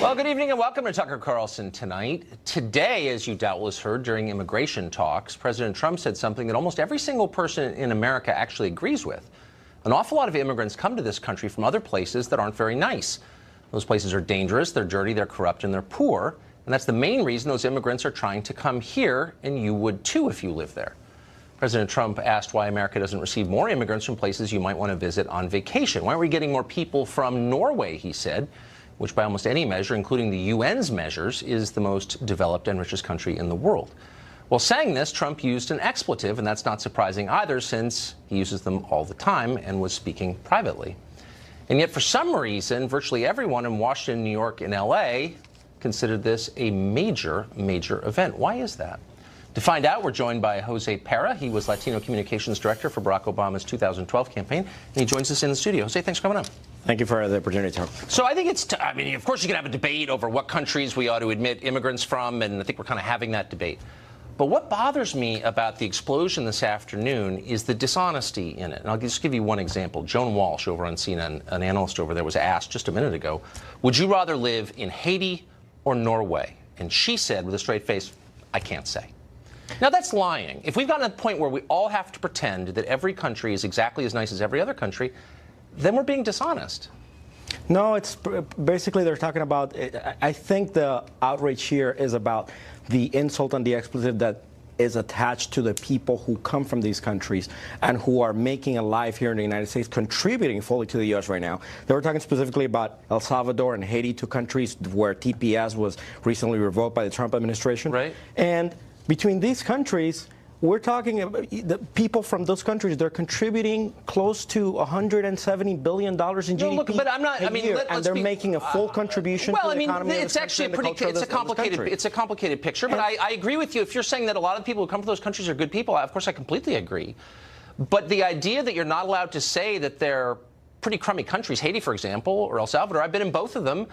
Well, good evening and welcome to Tucker Carlson tonight. Today, as you doubtless heard during immigration talks, President Trump said something that almost every single person in America actually agrees with. An awful lot of immigrants come to this country from other places that aren't very nice. Those places are dangerous, they're dirty, they're corrupt, and they're poor. And that's the main reason those immigrants are trying to come here, and you would too if you live there. President Trump asked why America doesn't receive more immigrants from places you might want to visit on vacation. Why aren't we getting more people from Norway, he said, which by almost any measure, including the UN's measures, is the most developed and richest country in the world. While saying this, Trump used an expletive, and that's not surprising either since he uses them all the time and was speaking privately. And yet, for some reason, virtually everyone in Washington, New York, and L.A. considered this a major, major event. Why is that? To find out, we're joined by Jose Pirro. He was Latino Communications Director for Barack Obama's 2012 campaign, and he joins us in the studio. Jose, thanks for coming on. Thank you for the opportunity, Tom. So I think I mean, of course you can have a debate over what countries we ought to admit immigrants from, and I think we're kind of having that debate. But what bothers me about the explosion this afternoon is the dishonesty in it. And I'll just give you one example. Joan Walsh over on CNN, an analyst over there, was asked just a minute ago, would you rather live in Haiti or Norway? And she said with a straight face, I can't say. Now, that's lying. If we've gotten to the point where we all have to pretend that every country is exactly as nice as every other country, then we're being dishonest. No, it's basically they're talking about, I think the outrage here is about the insult and the expletive that is attached to the people who come from these countries and who are making a life here in the United States, contributing fully to the U.S. right now. They were talking specifically about El Salvador and Haiti, two countries where TPS was recently revoked by the Trump administration. Right. And between these countries, we're talking about the people from those countries. They're contributing close to $170 billion in GDP. No, look, but I'm not. I mean, and they're making a full contribution to the economy. Well, I mean, it's actually it's a complicated picture. But I agree with you. If you're saying that a lot of people who come from those countries are good people, of course, I completely agree. But the idea that you're not allowed to say that they're pretty crummy countries, Haiti, for example, or El Salvador, I've been in both of them.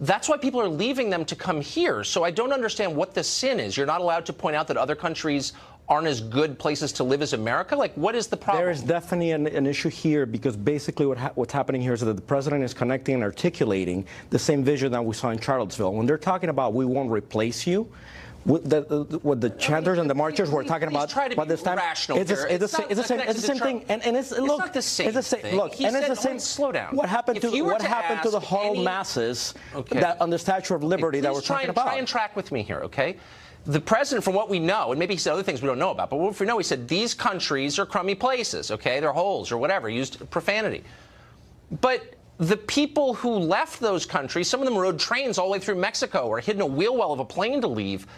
That's why people are leaving them to come here. So I don't understand what the sin is. You're not allowed to point out that other countries aren't as good places to live as America? Like, what is the problem? There is definitely an issue here because basically what's happening here is that the president is connecting and articulating the same vision that we saw in Charlottesville. When they're talking about we won't replace you, what the chanters and the marchers were talking about this time, it's the same thing. And it's not the same thing. Look, and it's the same. Slow down. What happened to the whole masses that on the Statue of Liberty that we're talking about? Try and track with me here, okay? The president, from what we know, and maybe he said other things we don't know about, but what we know, he said these countries are crummy places, okay? They're holes or whatever, used profanity. But the people who left those countries, some of them rode trains all the way through Mexico or hid in a wheel well of a plane to leave,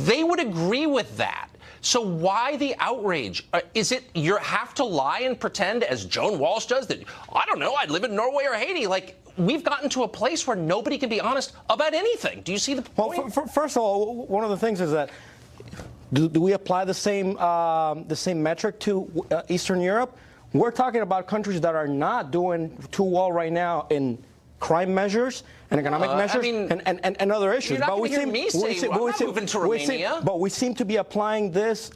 they would agree with that. So why the outrage? Is it you have to lie and pretend, as Joan Walsh does, that, I don't know, I'd live in Norway or Haiti? Like, we've gotten to a place where nobody can be honest about anything. Do you see the point? Well, first of all, one of the things is that do we apply the same metric to Eastern Europe? We're talking about countries that are not doing too well right now in crime measures and economic measures and other issues. You're not going to hear me say, I'm not moving to Romania. But we seem to be applying this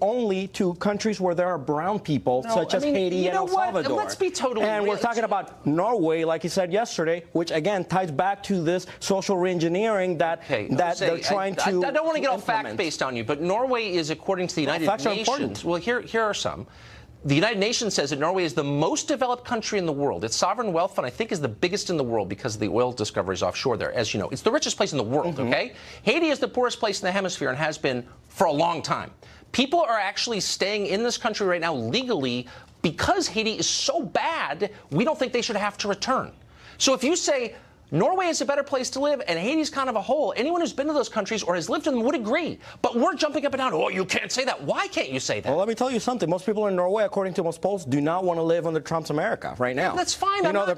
only to countries where there are brown people, such as Haiti and El Salvador. Let's be totally And we're talking about Norway, like you said yesterday, which again ties back to this social reengineering that they're trying to I don't want to get all fact-based on you, but Norway is, according to the United Nations, well, here are some. The United Nations says that Norway is the most developed country in the world. Its sovereign wealth fund, I think, is the biggest in the world because of the oil discoveries offshore there, as you know. It's the richest place in the world, okay? Haiti is the poorest place in the hemisphere and has been for a long time. People are actually staying in this country right now legally because Haiti is so bad, we don't think they should have to return. So if you say Norway is a better place to live, and Haiti's kind of a hole. Anyone who's been to those countries or has lived in them would agree. But we're jumping up and down. Oh, you can't say that. Why can't you say that? Well, let me tell you something. Most people in Norway, according to most polls, do not want to live under Trump's America right now. That's fine. You're kind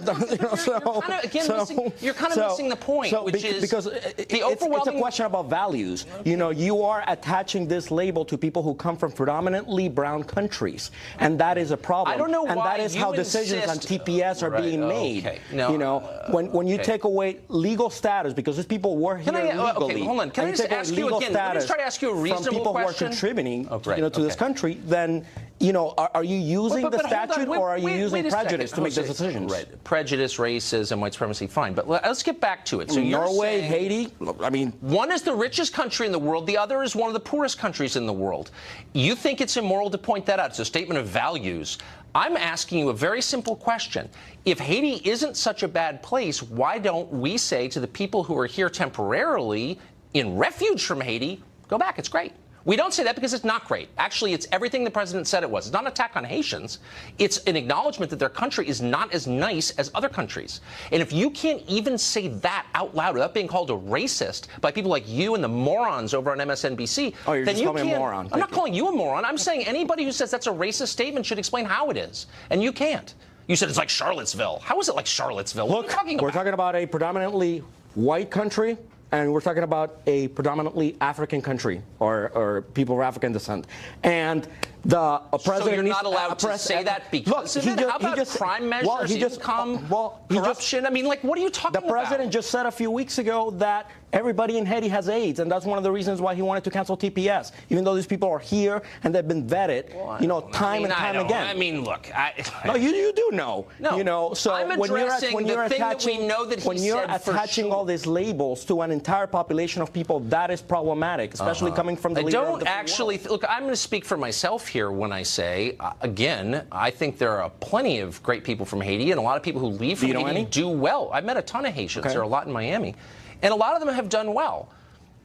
of missing the point, because it's a question about values. Okay. You know, you are attaching this label to people who come from predominantly brown countries, and that is a problem. I don't know and why that is how decisions on TPS are being made. Okay. No, you know, when you take away legal status, because these people were here legally. Okay, hold on. Can I just ask you again? Let me try to ask you a reasonable from people question. Who are contributing, to this country, then you know, are you using the hold on. statute or are you using prejudice to make those Jose, decisions? Right. Prejudice, racism, white supremacy, fine. But let's get back to it. So Norway, saying, Haiti, I mean... One is the richest country in the world. The other is one of the poorest countries in the world. You think it's immoral to point that out. It's a statement of values. I'm asking you a very simple question. If Haiti isn't such a bad place, why don't we say to the people who are here temporarily in refuge from Haiti, go back, it's great. We don't say that because it's not great. Actually, it's everything the president said it was. It's not an attack on Haitians. It's an acknowledgement that their country is not as nice as other countries. And if you can't even say that out loud without being called a racist by people like you and the morons over on MSNBC, oh, you're then just you calling me can't. a moron. I'm not calling you a moron. I'm saying anybody who says that's a racist statement should explain how it is. And you can't. You said it's like Charlottesville. How is it like Charlottesville? Look, we're talking about a predominantly white country. And we're talking about a predominantly African country or people of African descent. And the president... So you're not allowed to say that because of it? How about crime measures, income, corruption? I mean, like, what are you talking about? The president just said a few weeks ago that everybody in Haiti has AIDS, and that's one of the reasons why he wanted to cancel TPS, even though these people are here and they've been vetted, you know, time and time again. I mean, look, no, you do know. No, you know, so I'm addressing the thing that we know that he said for sure. When you're attaching all these labels to an entire population of people, that is problematic, especially coming from the leader of the free world. Look, I'm going to speak for myself here when I say, again, I think there are plenty of great people from Haiti, and a lot of people who leave from Haiti do well. I've met a ton of Haitians. There are a lot in Miami. And a lot of them have done well.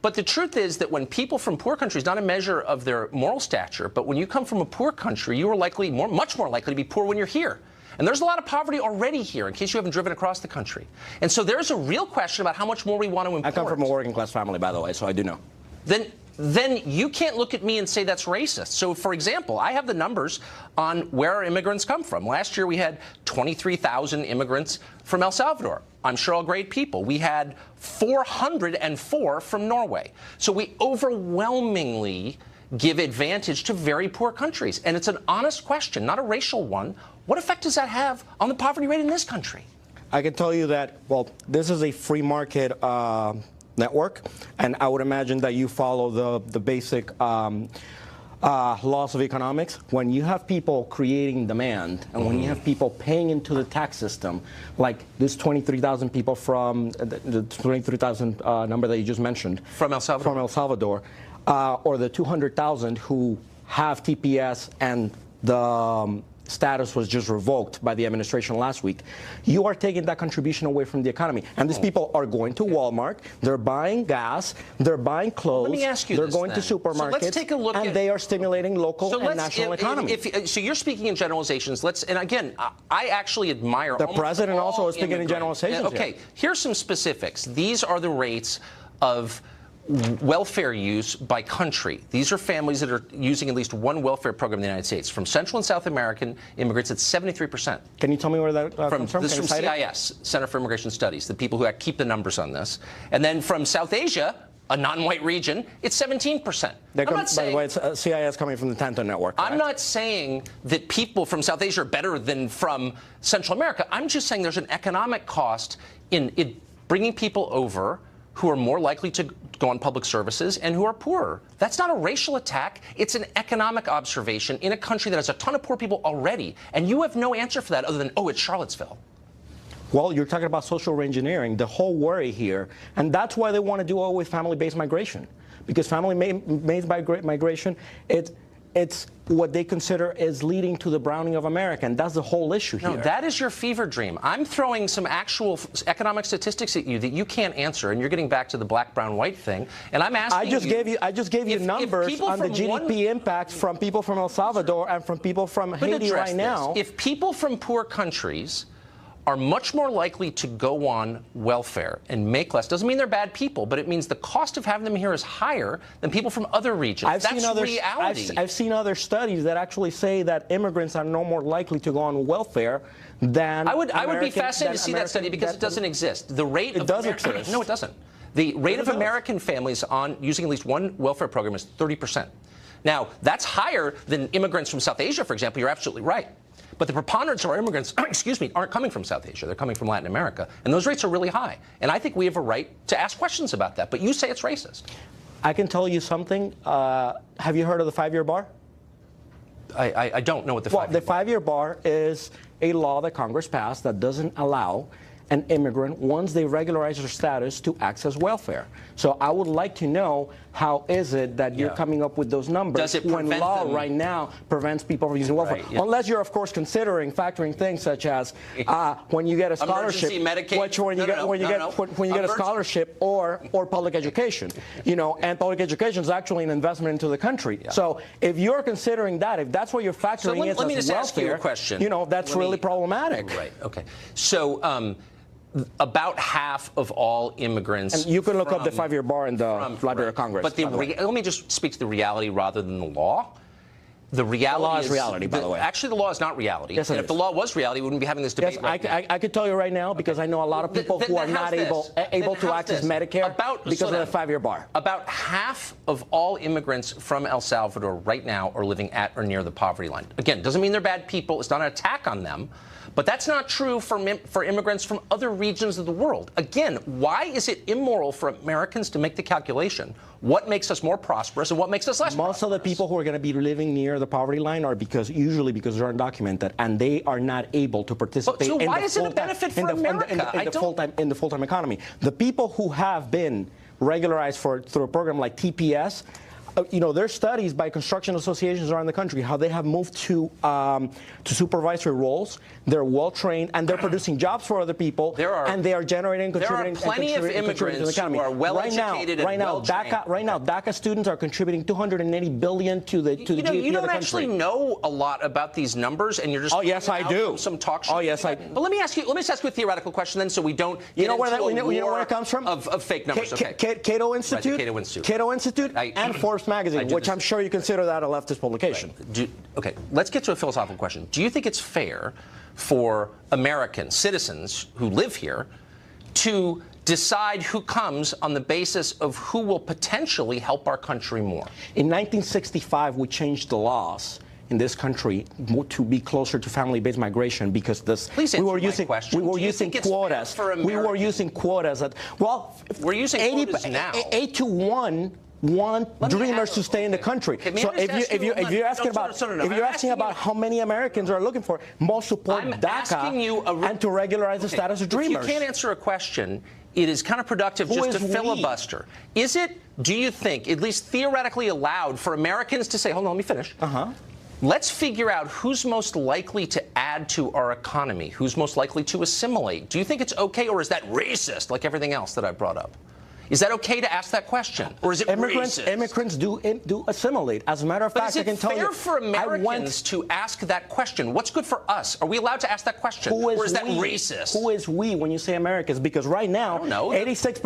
But the truth is that when people from poor countries, not a measure of their moral stature, but when you come from a poor country, you are likely, much more likely to be poor when you're here. And there's a lot of poverty already here, in case you haven't driven across the country. And so there's a real question about how much more we want to import. I come from a working class family, by the way, so I do know. Then you can't look at me and say that's racist. So, for example, I have the numbers on where our immigrants come from. Last year, we had 23,000 immigrants from El Salvador. I'm sure all great people. We had 404 from Norway. So we overwhelmingly give advantage to very poor countries. And it's an honest question, not a racial one. What effect does that have on the poverty rate in this country? I can tell you that, well, this is a free market network, and I would imagine that you follow the basic laws of economics. When you have people creating demand, and when you have people paying into the tax system, like this 23,000 people from the 23,000 number that you just mentioned. From El Salvador? From El Salvador. Or the 200,000 who have TPS and the status was just revoked by the administration last week. You are taking that contribution away from the economy. And these people are going to Walmart, they're buying gas, they're buying clothes, Let me ask you they're this, going then. to supermarkets, so let's take a look and they are stimulating local and national economy. So you're speaking in generalizations. And again, I actually admire the president also is speaking in generalizations. Okay, here's some specifics. These are the rates of welfare use by country. These are families that are using at least one welfare program in the United States. From Central and South American immigrants, it's 73%. Can you tell me where that comes from? This is from CIS, Center for Immigration Studies, the people who keep the numbers on this. And then from South Asia, a non-white region, it's 17%. By the way, it's CIS coming from the Tanto Network. I'm not saying that people from South Asia are better than from Central America. I'm just saying there's an economic cost in bringing people over who are more likely to go on public services and who are poorer. That's not a racial attack. It's an economic observation in a country that has a ton of poor people already. And you have no answer for that other than, oh, it's Charlottesville. Well, you're talking about social reengineering, the whole worry here. And that's why they want to do away with family-based migration. Because family-based migration, it's what they consider is leading to the browning of America, and that's the whole issue here. No, that is your fever dream. I'm throwing some actual economic statistics at you that you can't answer, and you're getting back to the black, brown, white thing. And I'm asking I just gave you numbers on the GDP impacts from people from El Salvador and from people from Haiti right now. If people from poor countries are much more likely to go on welfare and make less. Doesn't mean they're bad people, but it means the cost of having them here is higher than people from other regions. That's reality. I've seen other studies that actually say that immigrants are no more likely to go on welfare than I would be fascinated to see that study because it doesn't exist. The rate of exist. No, it doesn't. The rate of American families on using at least one welfare program is 30%. Now, that's higher than immigrants from South Asia, for example. You're absolutely right. But the preponderance of our immigrants, aren't coming from South Asia. They're coming from Latin America. And those rates are really high. And I think we have a right to ask questions about that. But you say it's racist. I can tell you something. Have you heard of the 5-year bar? I don't know what the 5-year bar is. Well, the 5-year bar is a law that Congress passed that doesn't allow an immigrant, once they regularize their status, to access welfare. So I would like to know, how is it that you're coming up with those numbers Does it when law right now prevents people from using welfare? Right, yeah. Unless you're, of course, factoring things such as when you get a scholarship, when you get a scholarship or public education, and public education is actually an investment into the country. Yeah. So if you're considering that, if that's what you're factoring in as welfare, let me just ask you a question. That's really problematic. Right. Okay. So. About half of all immigrants. And you can look up the 5-year bar in the Library of Congress. But let me just speak to the reality rather than the law. The law is reality, by the way. Actually, the law is not reality. Yes, and if the law was reality, we wouldn't be having this debate. Yes, I could tell you right now, because I know a lot of people who are not able to access Medicare because of the 5-year bar. About half of all immigrants from El Salvador right now are living at or near the poverty line. Again, doesn't mean they're bad people. It's not an attack on them. But that's not true for immigrants from other regions of the world. Again, why is it immoral for Americans to make the calculation? What makes us more prosperous and what makes us less prosperous? Most of the people who are going to be living near the poverty line are usually because they're undocumented and they are not able to participate so in why the is it a benefit for America? in the full-time economy. The people who have been regularized through a program like TPS, there's studies by construction associations around the country how they have moved to supervisory roles. They're well trained and they're producing jobs for other people. And they are generating, contributing. There are plenty of immigrants who are well educated and well trained. Right now, DACA students are contributing $280 billion to the GDP of the country. You don't actually know a lot about these numbers, and you're just yes, I do. Some talk show. Oh yes, I. But let me ask you a theoretical question then, so we don't. You know where it comes from? Of fake numbers. Cato Institute. Right, Cato Institute and Forbes magazine, which I'm sure you consider that a leftist publication. Right. Okay, let's get to a philosophical question. Do you think it's fair for American citizens who live here to decide who comes on the basis of who will potentially help our country more? In 1965, we changed the laws in this country to be closer to family-based migration because we were using quotas. We were using quotas. We're using quotas now. 8 to 1. Dreamers to stay in the country. So if you're asking about how many Americans are looking for, most support DACA and to regularize the status of dreamers. If you can't answer a question, it is counterproductive just to filibuster. Do you think, at least theoretically allowed, for Americans to say, hold on, let me finish. Let's figure out who's most likely to add to our economy, who's most likely to assimilate. Do you think it's okay, or is that racist, like everything else that I brought up? Is that okay to ask that question, or is it racist? Immigrants do assimilate. As a matter of fact, I can tell you. Is it fair for Americans to ask that question? What's good for us? Are we allowed to ask that question, or is that racist? Who is we when you say Americans? Because right now, 86.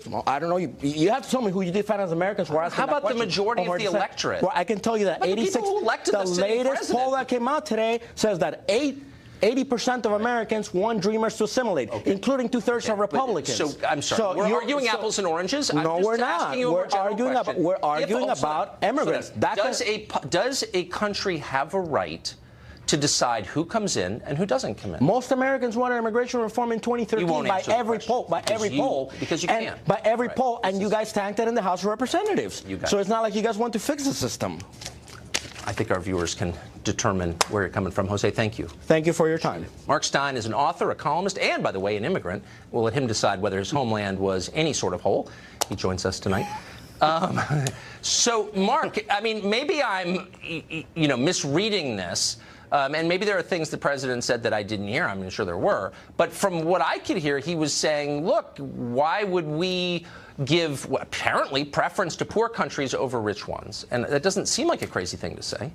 Well, I don't know. You have to tell me who you define as Americans. Who are asking How about that the majority of the electorate? Well, I can tell you that 86. The latest poll that came out today says that 80% of Americans want dreamers to assimilate, including 2/3 of Republicans. So I'm sorry. We're arguing apples and oranges. No, we're not. We're arguing about immigrants. Does a country have a right to decide who comes in and who doesn't come in? Most Americans wanted immigration reform in 2013 by every poll. Because you can't. By every poll, and you guys tanked it in the House of Representatives. So it's not like you guys want to fix the system. I think our viewers can determine where you're coming from. Jose, thank you. Thank you for your time. Mark Stein is an author, a columnist, and, by the way, an immigrant. We'll let him decide whether his homeland was any sort of hole. He joins us tonight. So, Mark, I mean, maybe I'm, misreading this. And maybe there are things the president said that I didn't hear. I'm sure there were. But from what I could hear, he was saying, look, why would we give, apparently, preference to poor countries over rich ones? And that doesn't seem like a crazy thing to say.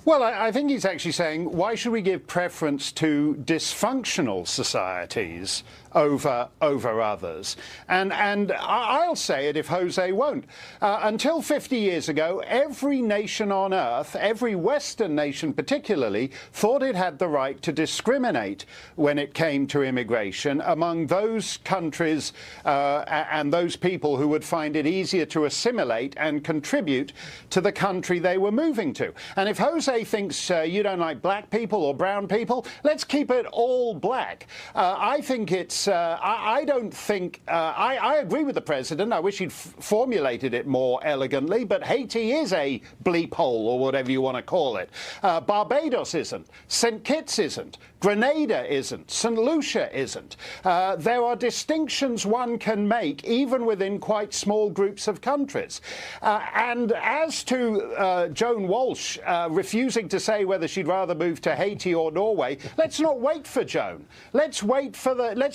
Well, I think he's actually saying, why should we give preference to dysfunctional societies over others? And I'll say it if Jose won't. Until 50 years ago, every nation on earth, every Western nation particularly, thought it had the right to discriminate when it came to immigration among those countries and those people who would find it easier to assimilate and contribute to the country they were moving to. And if Jose Jose thinks you don't like black people or brown people, let's keep it all black. I think it's, I don't think, I agree with the president. I wish he'd formulated it more elegantly, but Haiti is a bleep hole, or whatever you want to call it. Barbados isn't. St. Kitts isn't. Grenada isn't. St. Lucia isn't. There are distinctions one can make, even within quite small groups of countries. And as to Joan Walsh refusing to say whether she'd rather move to Haiti or Norway, let's not wait for Joan. Let's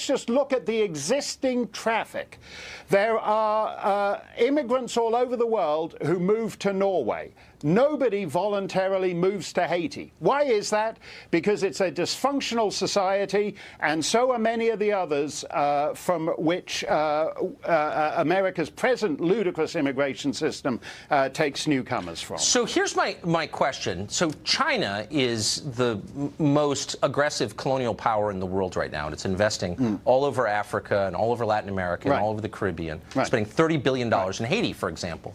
just look at the existing traffic. There are immigrants all over the world who move to Norway. Nobody voluntarily moves to Haiti. Why is that? Because it's a dysfunctional society, and so are many of the others from which America's present ludicrous immigration system takes newcomers from. So here's my question. So China is the most aggressive colonial power in the world right now, and it's investing all over Africa and all over Latin America and all over the Caribbean, spending $30 billion in Haiti, for example.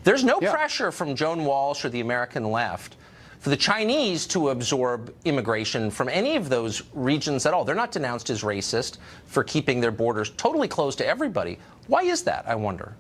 There's no pressure from Joan Walsh or the American left for the Chinese to absorb immigration from any of those regions at all. They're not denounced as racist for keeping their borders totally closed to everybody. Why is that, I wonder?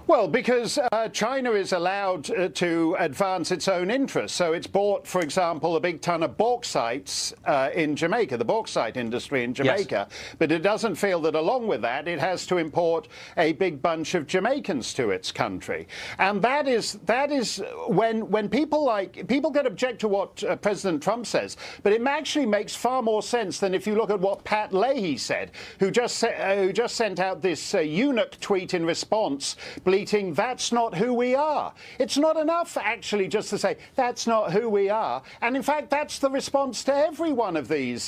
Well, because China is allowed to advance its own interests. So it's bought, for example, a big ton of bauxites in Jamaica, the bauxite industry in Jamaica. Yes. But it doesn't feel that along with that, it has to import a big bunch of Jamaicans to its country. And that is when people get object to what President Trump says, but it actually makes far more sense than if you look at what Pat Leahy said, who just sent out this eunuch tweet in response, bleating, "That's not who we are." It's not enough, actually, just to say, "That's not who we are." And in fact, that's the response to every one of these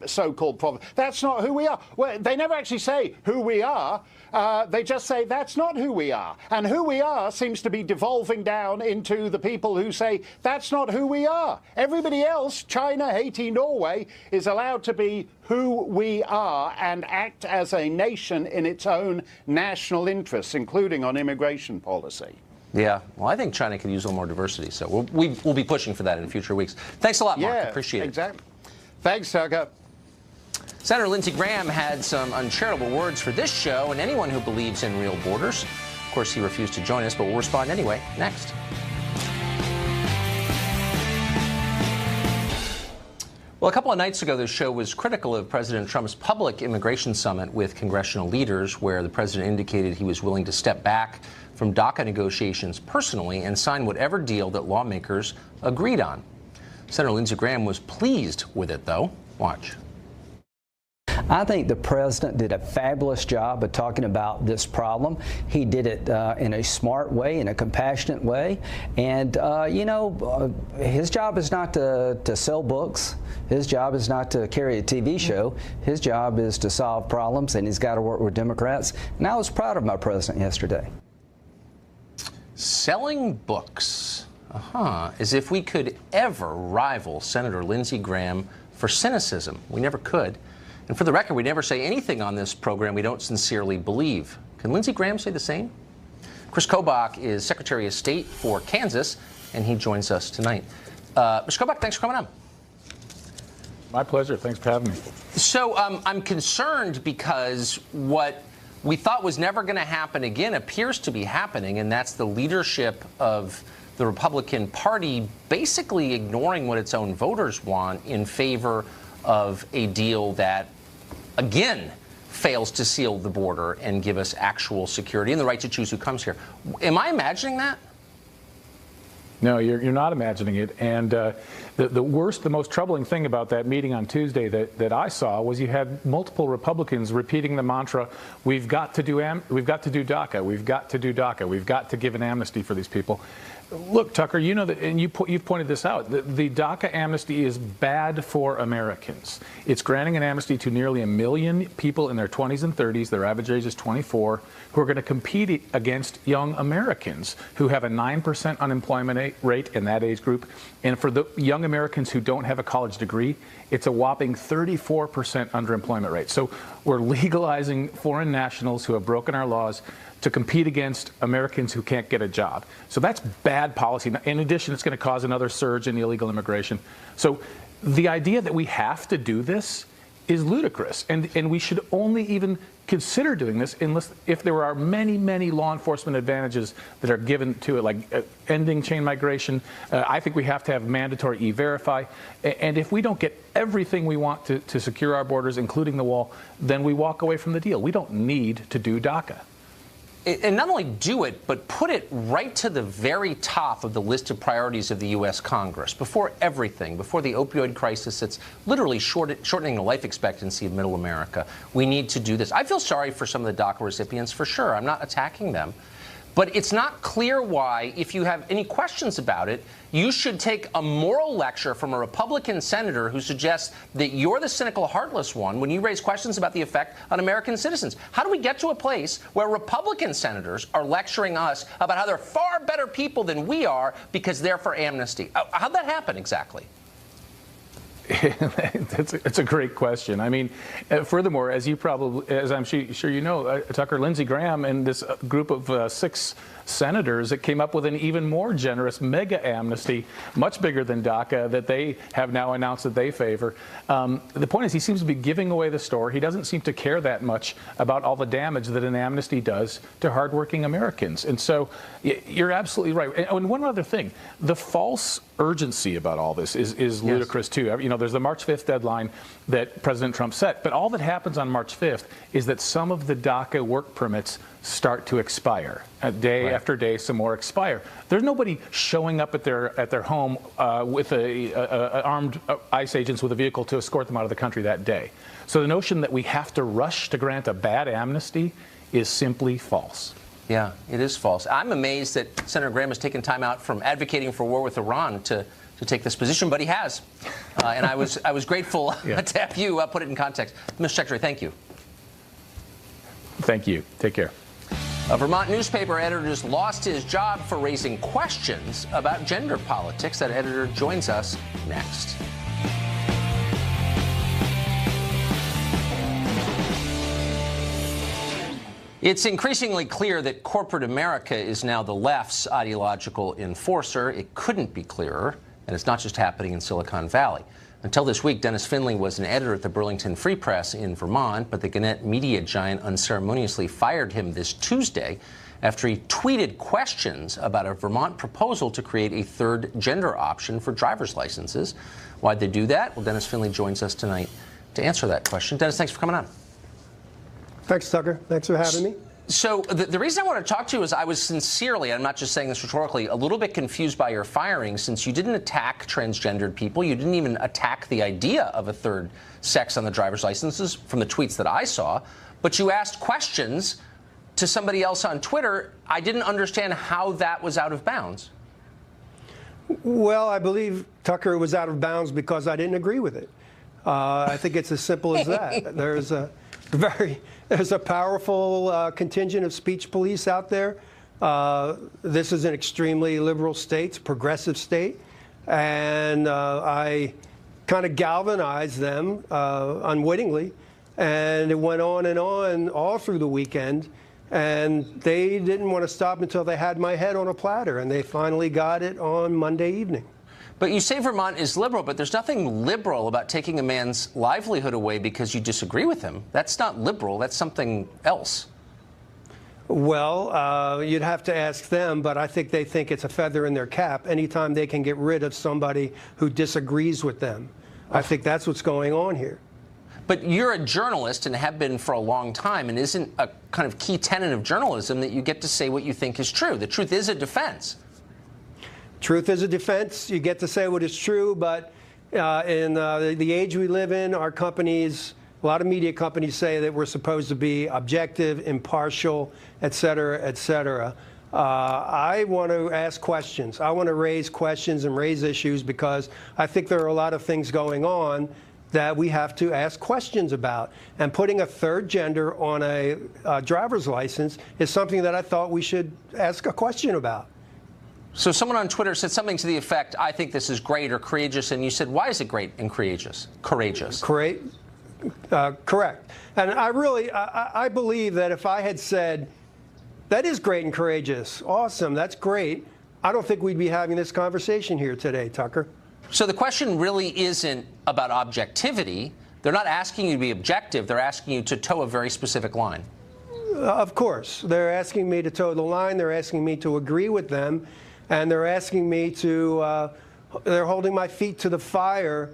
so-called problems. That's not who we are. Well, they never actually say who we are. They just say, "That's not who we are." And who we are seems to be devolving down into the people who say, "That's not who we are." Everybody else, China, Haiti, Norway, is allowed to be who we are and act as a nation in its own national interests, including on immigration policy. Yeah, well, I think China could use a little more diversity, so we'll be pushing for that in future weeks. Thanks a lot, Mark. Appreciate it. Exactly. Thanks, Tucker. Senator Lindsey Graham had some uncharitable words for this show and anyone who believes in real borders. Of course, he refused to join us, but we'll respond anyway next. Well, a couple of nights ago, the show was critical of President Trump's public immigration summit with congressional leaders, where the president indicated he was willing to step back from DACA negotiations personally and sign whatever deal that lawmakers agreed on. Senator Lindsey Graham was pleased with it, though. Watch. I think the president did a fabulous job of talking about this problem. He did it in a smart way, in a compassionate way. And, his job is not to sell books. His job is not to carry a TV show. His job is to solve problems, and he's got to work with Democrats. And I was proud of my president yesterday. Selling books. As if we could ever rival Senator Lindsey Graham for cynicism. We never could. And for the record, we never say anything on this program we don't sincerely believe. Can Lindsey Graham say the same? Chris Kobach is Secretary of State for Kansas, and he joins us tonight. Mr. Kobach, thanks for coming on. My pleasure. Thanks for having me. So I'm concerned because what we thought was never going to happen again appears to be happening, and that's the leadership of the Republican Party basically ignoring what its own voters want in favor of a deal that, again, fails to seal the border and give us actual security and the right to choose who comes here. Am I imagining that? No, you're not imagining it. And the most troubling thing about that meeting on Tuesday that I saw was you had multiple Republicans repeating the mantra, we've got to do DACA, we've got to do DACA, we've got to give an amnesty for these people. Look, Tucker, you know that, and you've pointed this out, the DACA amnesty is bad for Americans. It's granting an amnesty to nearly 1 million people in their 20s and 30s, their average age is 24, who are going to compete against young Americans who have a 9% unemployment rate in that age group. And for the young Americans who don't have a college degree, it's a whopping 34% underemployment rate. So we're legalizing foreign nationals who have broken our laws to compete against Americans who can't get a job. So that's bad bad policy. In addition, it's going to cause another surge in illegal immigration. So the idea that we have to do this is ludicrous, and we should only even consider doing this if there are many, many law enforcement advantages that are given to it, like ending chain migration. I think we have to have mandatory E-Verify, and if we don't get everything we want to secure our borders, including the wall, then we walk away from the deal. We don't need to do DACA. And not only do it, but put it right to the very top of the list of priorities of the U.S. Congress. Before everything, before the opioid crisis that's literally shortening the life expectancy of middle America, we need to do this. I feel sorry for some of the DACA recipients, for sure. I'm not attacking them. But it's not clear why, if you have any questions about it, you should take a moral lecture from a Republican senator who suggests that you're the cynical, heartless one when you raise questions about the effect on American citizens. How do we get to a place where Republican senators are lecturing us about how they're far better people than we are because they're for amnesty? How'd that happen exactly? It's a great question. I mean, furthermore, as I'm sure you know, Tucker, Lindsey Graham and this group of 6 senators that came up with an even more generous mega amnesty, much bigger than DACA, that they have now announced that they favor. The point is, he seems to be giving away the store. He doesn't seem to care that much about all the damage that an amnesty does to hardworking Americans. And so you're absolutely right. And one other thing, the false urgency about all this is ludicrous too. You know, there's the March 5th deadline that President Trump set, but all that happens on March 5th is that some of the DACA work permits start to expire. Day after day, some more expire. There's nobody showing up at their home with armed ICE agents with a vehicle to escort them out of the country that day. So the notion that we have to rush to grant a bad amnesty is simply false. Yeah, it is false. I'm amazed that Senator Graham has taken time out from advocating for war with Iran to take this position, but he has. And I was grateful to have you put it in context. Mr. Secretary, thank you. Thank you. Take care. A Vermont newspaper editor just lost his job for raising questions about gender politics. That editor joins us next. It's increasingly clear that corporate America is now the left's ideological enforcer. It couldn't be clearer, and it's not just happening in Silicon Valley. Until this week, Dennis Finley was an editor at the Burlington Free Press in Vermont, but the Gannett media giant unceremoniously fired him this Tuesday after he tweeted questions about a Vermont proposal to create a third gender option for driver's licenses. Why'd they do that? Well, Dennis Finley joins us tonight to answer that question. Dennis, thanks for coming on. Thanks, Tucker. Thanks for having me. So the reason I want to talk to you is I was sincerely, I'm not just saying this rhetorically, a little bit confused by your firing, since you didn't attack transgendered people. You didn't even attack the idea of a third sex on the driver's licenses from the tweets that I saw. But you asked questions to somebody else on Twitter. I didn't understand how that was out of bounds. Well, I believe, Tucker, it was out of bounds because I didn't agree with it. I think it's as simple as that. There's a powerful contingent of speech police out there. This is an extremely liberal state, progressive state, and I kind of galvanized them unwittingly, and it went on all through the weekend, and they didn't want to stop until they had my head on a platter, and they finally got it on Monday evening. But you say Vermont is liberal, but there's nothing liberal about taking a man's livelihood away because you disagree with him. That's not liberal. That's something else. Well, you'd have to ask them, but I think they think it's a feather in their cap anytime they can get rid of somebody who disagrees with them. I think that's what's going on here. But you're a journalist and have been for a long time, and isn't a kind of key tenet of journalism that you get to say what you think is true? The truth is a defense. Truth is a defense. You get to say what is true, but in the age we live in, our companies, a lot of media companies say that we're supposed to be objective, impartial, et cetera, et cetera. I want to ask questions. I want to raise questions and raise issues because I think there are a lot of things going on that we have to ask questions about. And putting a third gender on a driver's license is something that I thought we should ask a question about. So someone on Twitter said something to the effect, I think this is great or courageous, and you said, why is it great and courageous? Courageous. Correct. And I believe that if I had said, that is great and courageous, awesome, that's great, I don't think we'd be having this conversation here today, Tucker. So the question really isn't about objectivity. They're not asking you to be objective. They're asking you to toe a very specific line. Of course. They're asking me to toe the line. They're asking me to agree with them. And they're asking me to, they're holding my feet to the fire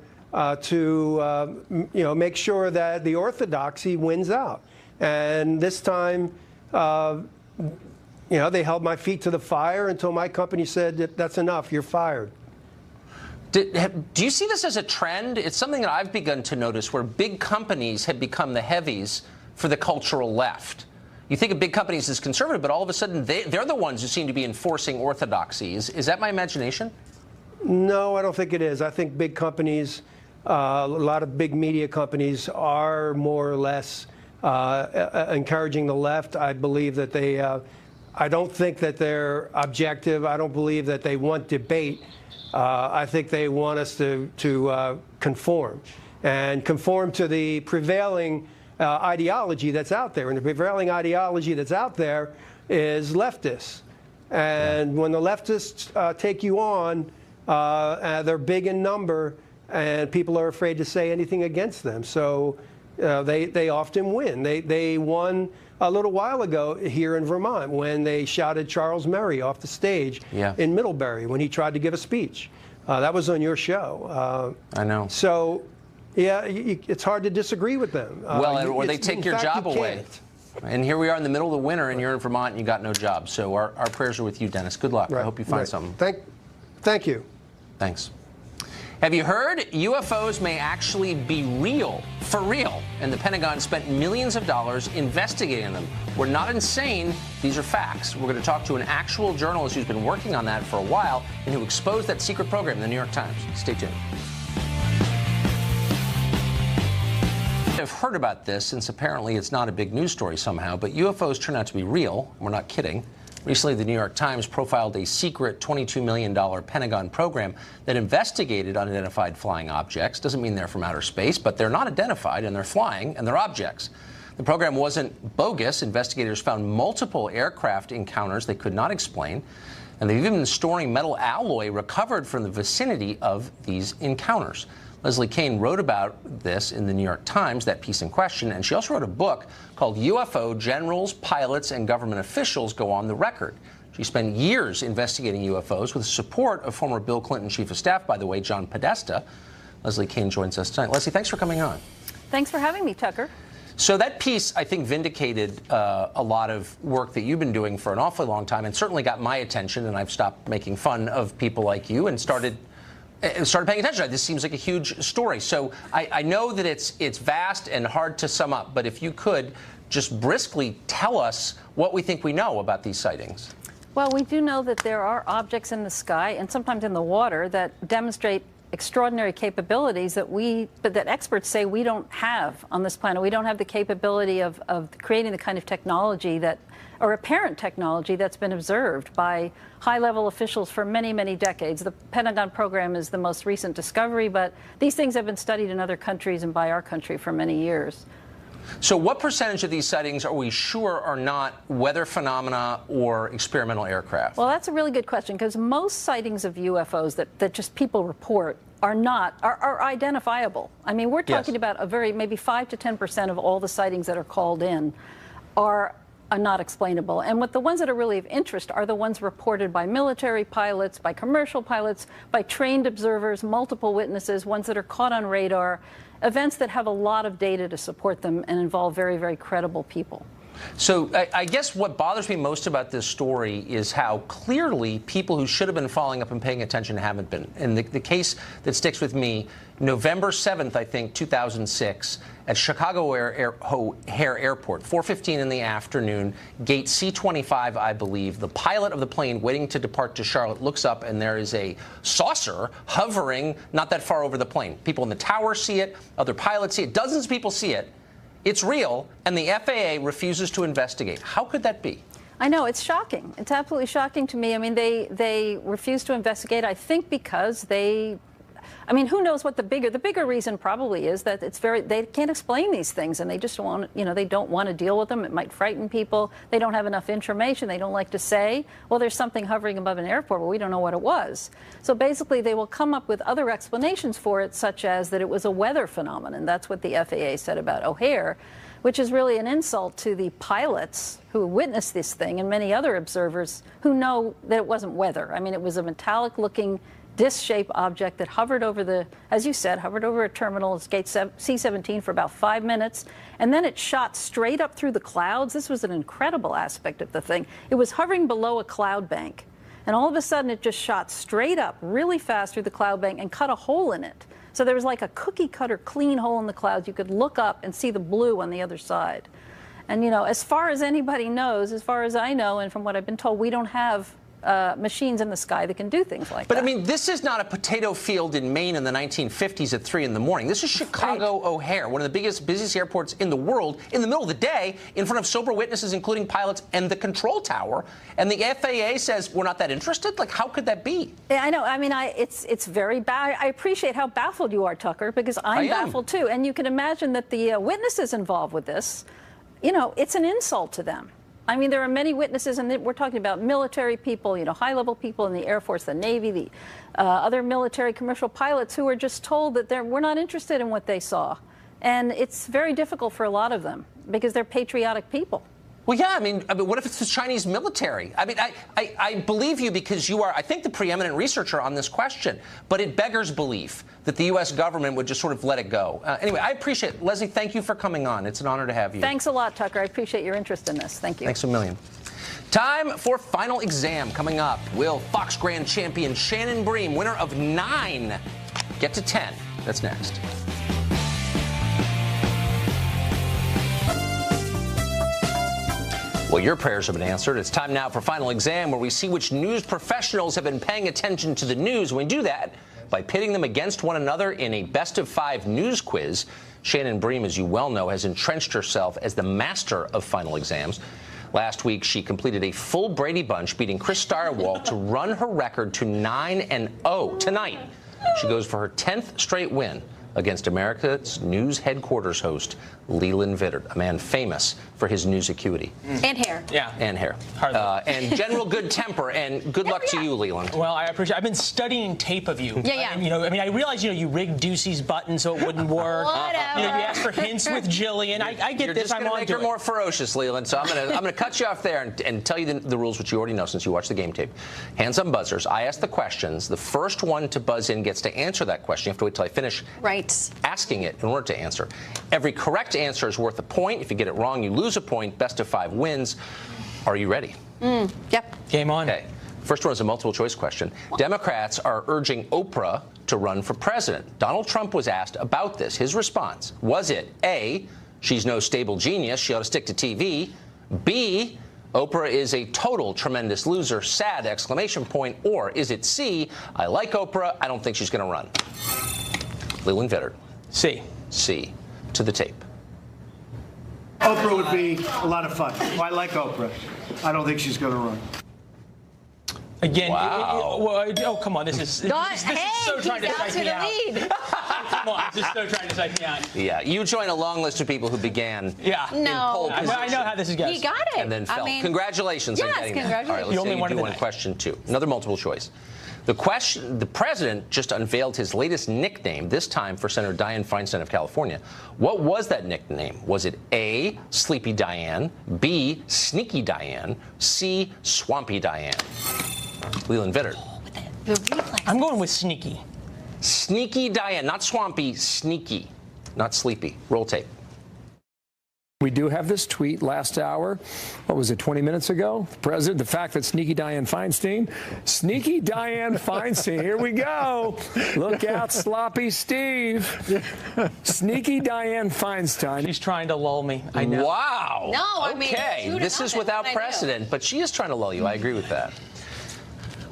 to make sure that the orthodoxy wins out. And this time, they held my feet to the fire until my company said that's enough, you're fired. Do you see this as a trend? It's something that I've begun to notice where big companies have become the heavies for the cultural left. You think of big companies as conservative, but all of a sudden they're the ones who seem to be enforcing orthodoxy. Is that my imagination? No, I don't think it is. I think big companies, a lot of big media companies are more or less encouraging the left. I believe that I don't think that they're objective. I don't believe that they want debate. I think they want us to conform to the prevailing ideology that's out there. And the prevailing ideology that's out there is leftist. And when the leftists take you on, they're big in number, and people are afraid to say anything against them. So they often win. They won a little while ago here in Vermont when they shouted Charles Murray off the stage in Middlebury when he tried to give a speech. That was on your show. I know. So, yeah, it's hard to disagree with them. Or they take your job away. And here we are in the middle of the winter, and you're in Vermont, and you got no job. So our prayers are with you, Dennis. Good luck. I hope you find something. Thank you. Thanks. Have you heard? UFOs may actually be real, for real, and the Pentagon spent millions of dollars investigating them. We're not insane. These are facts. We're going to talk to an actual journalist who's been working on that for a while and who exposed that secret program in the New York Times. Stay tuned. I've heard about this, since apparently it's not a big news story somehow, but UFOs turn out to be real. We're not kidding. Recently, the New York Times profiled a secret $22 million Pentagon program that investigated unidentified flying objects. Doesn't mean they're from outer space, but they're not identified, and they're flying, and they're objects. The program wasn't bogus. Investigators found multiple aircraft encounters they could not explain, and they've even been storing metal alloy recovered from the vicinity of these encounters. Leslie Kean wrote about this in the New York Times, that piece in question, and she also wrote a book called UFO Generals, Pilots, and Government Officials Go on the Record. She spent years investigating UFOs with the support of former Bill Clinton Chief of Staff, by the way, John Podesta. Leslie Kean joins us tonight. Leslie, thanks for coming on. Thanks for having me, Tucker. So that piece, I think, vindicated a lot of work that you've been doing for an awfully long time, and certainly got my attention, and I've stopped making fun of people like you and started paying attention. This seems like a huge story. So I know that it's vast and hard to sum up, but if you could just briskly tell us what we think we know about these sightings. Well, we do know that there are objects in the sky and sometimes in the water that demonstrate extraordinary capabilities that experts say we don't have on this planet. We don't have the capability of creating the kind of technology or apparent technology that's been observed by high-level officials for many, many decades. The Pentagon program is the most recent discovery, but these things have been studied in other countries and by our country for many years. So what percentage of these sightings are we sure are not weather phenomena or experimental aircraft? Well, that's a really good question, because most sightings of UFOs that just people report are identifiable. I mean, we're talking about maybe 5 to 10% of all the sightings that are called in are not explainable. And the ones that are really of interest are the ones reported by military pilots, by commercial pilots, by trained observers, multiple witnesses, ones that are caught on radar, events that have a lot of data to support them and involve very, very credible people. So I guess what bothers me most about this story is how clearly people who should have been following up and paying attention haven't been. And the case that sticks with me, November 7th, I think, 2006, at Chicago O'Hare Airport, 4:15 in the afternoon, gate C-25, I believe. The pilot of the plane waiting to depart to Charlotte looks up, and there is a saucer hovering not that far over the plane. People in the tower see it. Other pilots see it. Dozens of people see it. It's real, and the FAA refuses to investigate. How could that be? I know, it's shocking. It's absolutely shocking to me. I mean, they refuse to investigate, I think, because they I mean, who knows what the bigger reason probably is that they can't explain these things, and they just want, they don't want to deal with them. It might frighten people. They don't have enough information. They don't like to say, well, there's something hovering above an airport, but we don't know what it was. So basically, they will come up with other explanations for it, such as that it was a weather phenomenon. That's what the FAA said about O'Hare, which is really an insult to the pilots who witnessed this thing and many other observers who know that it wasn't weather. I mean, it was a metallic-looking disc-shaped object that hovered over as you said, hovered over a terminal, gate C-17 for about 5 minutes, and then it shot straight up through the clouds. This was an incredible aspect of the thing. It was hovering below a cloud bank, and all of a sudden it just shot straight up really fast through the cloud bank and cut a hole in it. So there was like a cookie-cutter clean hole in the clouds. You could look up and see the blue on the other side. And, as far as anybody knows, as far as I know, and from what I've been told, we don't have machines in the sky that can do things like that. But, I mean, this is not a potato field in Maine in the 1950s at 3 in the morning. This is Chicago O'Hare, one of the busiest airports in the world, in the middle of the day, in front of sober witnesses, including pilots and the control tower. And the FAA says we're not that interested? Like, how could that be? Yeah, I know. I mean, it's very bad. I appreciate how baffled you are, Tucker, because I'm baffled, too. And you can imagine that the witnesses involved with this, it's an insult to them. I mean, there are many witnesses, and we're talking about military people, high-level people in the Air Force, the Navy, the other military commercial pilots who are just told that we're not interested in what they saw. And it's very difficult for a lot of them because they're patriotic people. Well, yeah, I mean, what if it's the Chinese military? I mean, I believe you because you are, I think, the preeminent researcher on this question. But it beggars belief that the U.S. government would just sort of let it go. Anyway, I appreciate it. Leslie, thank you for coming on. It's an honor to have you. Thanks a lot, Tucker. I appreciate your interest in this. Thank you. Thanks a million. Time for Final Exam coming up. Will Fox Grand Champion Shannon Bream, winner of 9, get to 10? That's next. Well, your prayers have been answered. It's time now for Final Exam, where we see which news professionals have been paying attention to the news. We do that by pitting them against one another in a best-of-5 news quiz. Shannon Bream, as you well know, has entrenched herself as the master of Final Exams. Last week, she completed a full Brady Bunch, beating Chris Starwall to run her record to 9-0. Tonight, she goes for her 10th straight win against America's news headquarters host, Leland Vittert, a man famous for his news acuity. And hair. Yeah. And hair. And general good temper, and good luck to you, Leland. Well, I appreciate it. I've been studying tape of you. Yeah. And, I realized, you rigged Doocy's button so it wouldn't work. Whatever. You asked for hints with Jillian. I get You're this. just I'm going to on make to her it. more ferocious, Leland, so I'm going to cut you off there and tell you the rules, which you already know since you watched the game tape. Hands on buzzers. I ask the questions. The first one to buzz in gets to answer that question. You have to wait till I finish asking it in order to answer. Every correct answer is worth a point. If you get it wrong, you lose a point. Best of 5 wins. Are you ready? Yep. Game on. Okay. First one is a multiple choice question. Democrats are urging Oprah to run for president. Donald Trump was asked about this. His response, was it A, she's no stable genius, she ought to stick to TV, B, Oprah is a total tremendous loser, sad exclamation point, or is it C, I like Oprah, I don't think she's going to run? Leland Vittert. C. C. To the tape. Oprah would be a lot of fun. I like Oprah. I don't think she's going to run. Again, Wow. oh, come on. This is so trying to psych me out. Come on, this is so trying to psych me out. Yeah, you join a long list of people who began in pole position. I know how this is going. You got it. And then fell. Congratulations on getting that. All right, let's say you do one question 2. Another multiple choice. The president just unveiled his latest nickname, this time for Senator Dianne Feinstein of California. What was that nickname? Was it A, Sleepy Diane, B, Sneaky Diane, C, Swampy Diane? Leland Vittert. I'm going with Sneaky. Sneaky Diane, not Swampy, Sneaky, not Sleepy. Roll tape. We do have this tweet last hour. What was it, 20 minutes ago? The fact that Sneaky Dianne Feinstein. Sneaky Dianne Feinstein. Here we go. Look out, Sloppy Steve. Sneaky Dianne Feinstein. She's trying to lull me. I know. Wow. No, I mean, okay, this is without precedent, but she is trying to lull you. I agree with that.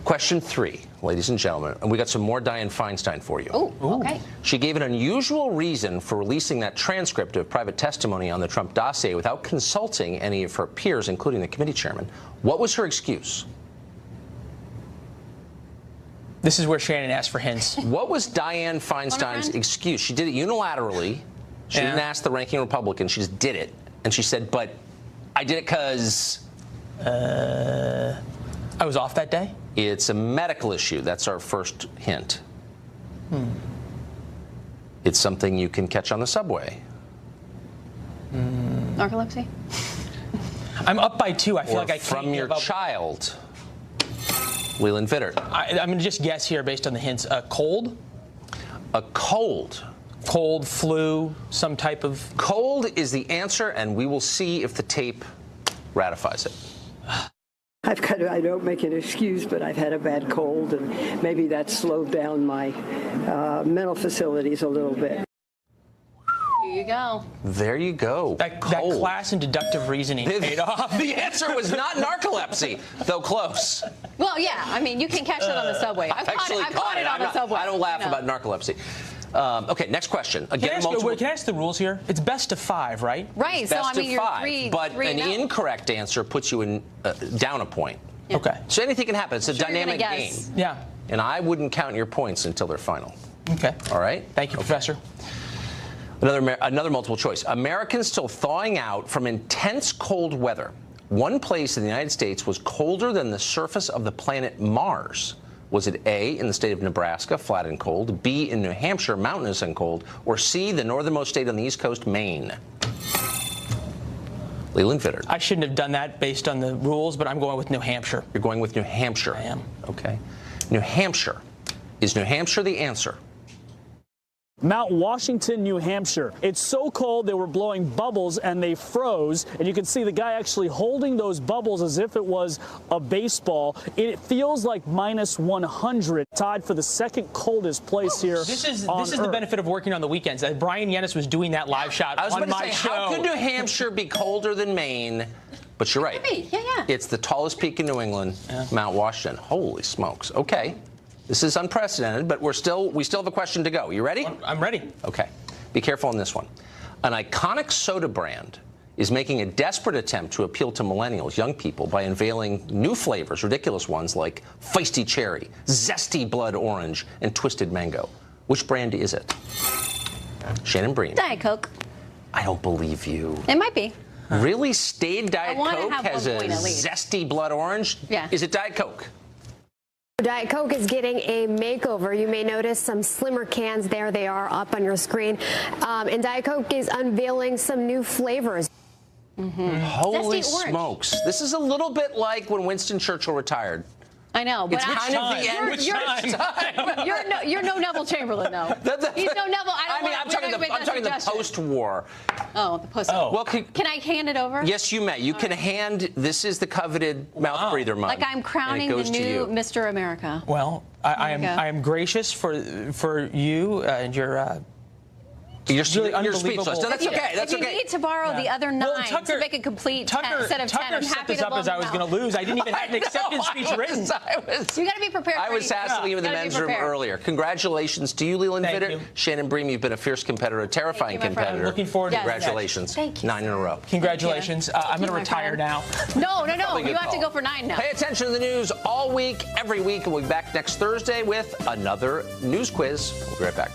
Question 3, ladies and gentlemen, and we got some more Dianne Feinstein for you. Ooh, okay. She gave an unusual reason for releasing that transcript of private testimony on the Trump dossier without consulting any of her peers, including the committee chairman. What was her excuse? This is where Shannon asked for hints. What was Dianne Feinstein's excuse? She did it unilaterally. She didn't ask the ranking Republican. She just did it. And she said, but I did it because... I was off that day? It's a medical issue. That's our first hint. It's something you can catch on the subway. Narcolepsy? I'm up by 2. I feel like I can't from your child. Leland Vittert. I'm going to just guess here based on the hints. A cold? A cold. Cold, flu, some type of... Cold is the answer, and we will see if the tape ratifies it. I don't make an excuse, but I've had a bad cold, and maybe that slowed down my mental facilities a little bit. Here you go. There you go. That class in deductive reasoning paid off. The answer was not narcolepsy, though close. Well, yeah. I mean, you can catch that on the subway. I've caught it on the subway. I don't laugh about narcolepsy. Okay, next question. Again, can I ask the rules here? It's best of 5, right? Right. So I mean, you're 5, 3. but 3 an incorrect answer puts you in down a point. Yeah. Okay. So anything can happen. It's a dynamic game. Yeah. And I wouldn't count your points until they're final. Okay. All right. Thank you, Professor. Another multiple choice. Americans still thawing out from intense cold weather. One place in the United States was colder than the surface of the planet Mars. Was it A, in the state of Nebraska, flat and cold, B, in New Hampshire, mountainous and cold, or C, the northernmost state on the East Coast, Maine? Leland Vittert. I shouldn't have done that based on the rules, but I'm going with New Hampshire. You're going with New Hampshire? I am. Okay. New Hampshire. Is New Hampshire the answer? Mount Washington, New Hampshire. It's so cold they were blowing bubbles and they froze. And you can see the guy actually holding those bubbles as if it was a baseball. It feels like minus 100, tied for the second coldest place here. This is the benefit of working on the weekends. Brian Yennis was doing that live shot on my show. How could New Hampshire be colder than Maine? But you're right. Yeah. It's the tallest peak in New England, Mount Washington. Holy smokes. Okay. This is unprecedented, but we still have a question to go. You ready? I'm ready. Okay. Be careful on this one. An iconic soda brand is making a desperate attempt to appeal to millennials, young people, by unveiling new flavors, ridiculous ones like feisty cherry, zesty blood orange, and twisted mango. Which brand is it? Shannon Bream. Diet Coke. I don't believe you. It might be. Really? Stayed Diet Coke has a 1 point at least. zesty blood orange? Yeah. Is it Diet Coke? Diet Coke is getting a makeover. You may notice some slimmer cans there. They are up on your screen. And Diet Coke is unveiling some new flavors. Holy smokes. This is a little bit like when Winston Churchill retired. I know, but it's kind of the end. You're no Neville Chamberlain, though. He's no Neville. I'm talking the post-war. Oh, the post-war. Oh. Well, can I hand it over? Yes, you may. You can hand. This is the coveted mouth breather mug. Like I'm crowning the new Mr. America. Well, I am gracious for you and your. You're speechless. No, that's okay. That's okay. If you need to borrow the other 9 to make a complete set of 10, I'm Tucker set happy this up as I was going to lose. I didn't even have an acceptance speech written. You got to be prepared. I was hassling you in the men's room earlier. Congratulations to you, Leland Vittert. Shannon Bream, you've been a fierce competitor, a terrifying competitor. I'm looking forward to it. Congratulations. Thank you. 9 in a row. Congratulations. I'm going to retire now. No. You have to go for 9 now. Pay attention to the news all week, every week, and we'll be back next Thursday with another news quiz. We'll be right back.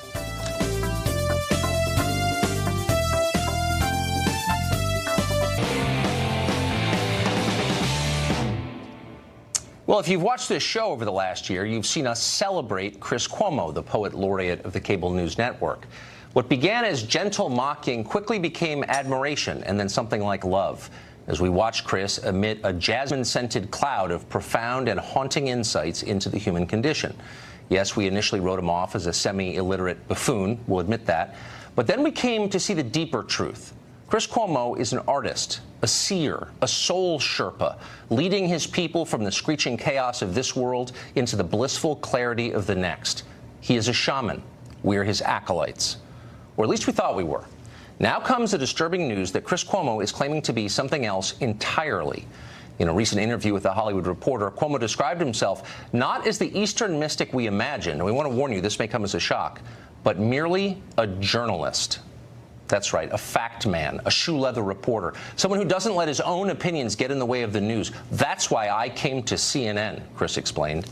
Well, if you've watched this show over the last year, you've seen us celebrate Chris Cuomo, the poet laureate of the cable news network. What began as gentle mocking quickly became admiration and then something like love as we watched Chris emit a jasmine-scented cloud of profound and haunting insights into the human condition. Yes, we initially wrote him off as a semi-illiterate buffoon, we'll admit that, but then we came to see the deeper truth. Chris Cuomo is an artist, a seer, a soul Sherpa, leading his people from the screeching chaos of this world into the blissful clarity of the next. He is a shaman. We are his acolytes. Or at least we thought we were. Now comes the disturbing news that Chris Cuomo is claiming to be something else entirely. In a recent interview with The Hollywood Reporter, Cuomo described himself not as the Eastern mystic we imagine, and we want to warn you, this may come as a shock, but merely a journalist. That's right, a fact man, a shoe-leather reporter, someone who doesn't let his own opinions get in the way of the news. That's why I came to CNN, Chris explained.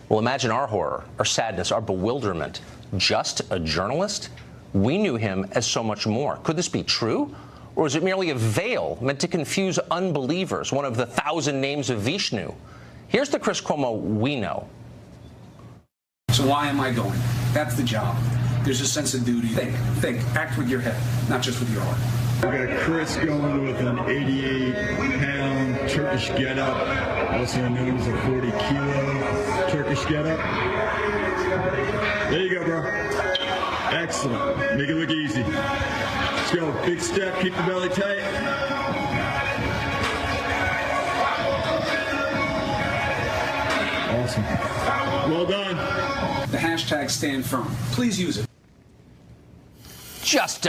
Well, imagine our horror, our sadness, our bewilderment. Just a journalist? We knew him as so much more. Could this be true? Or is it merely a veil meant to confuse unbelievers, one of the 1,000 names of Vishnu? Here's the Chris Cuomo we know. So why am I going? That's the job. There's a sense of duty. Think, act with your head, not just with your heart. We got Chris going with an 88-pound Turkish getup, also known as a 40-kilo Turkish getup. There you go, bro. Excellent. Make it look easy. Let's go. Big step. Keep the belly tight. Awesome. Well done. The hashtag stand firm. Please use it. Just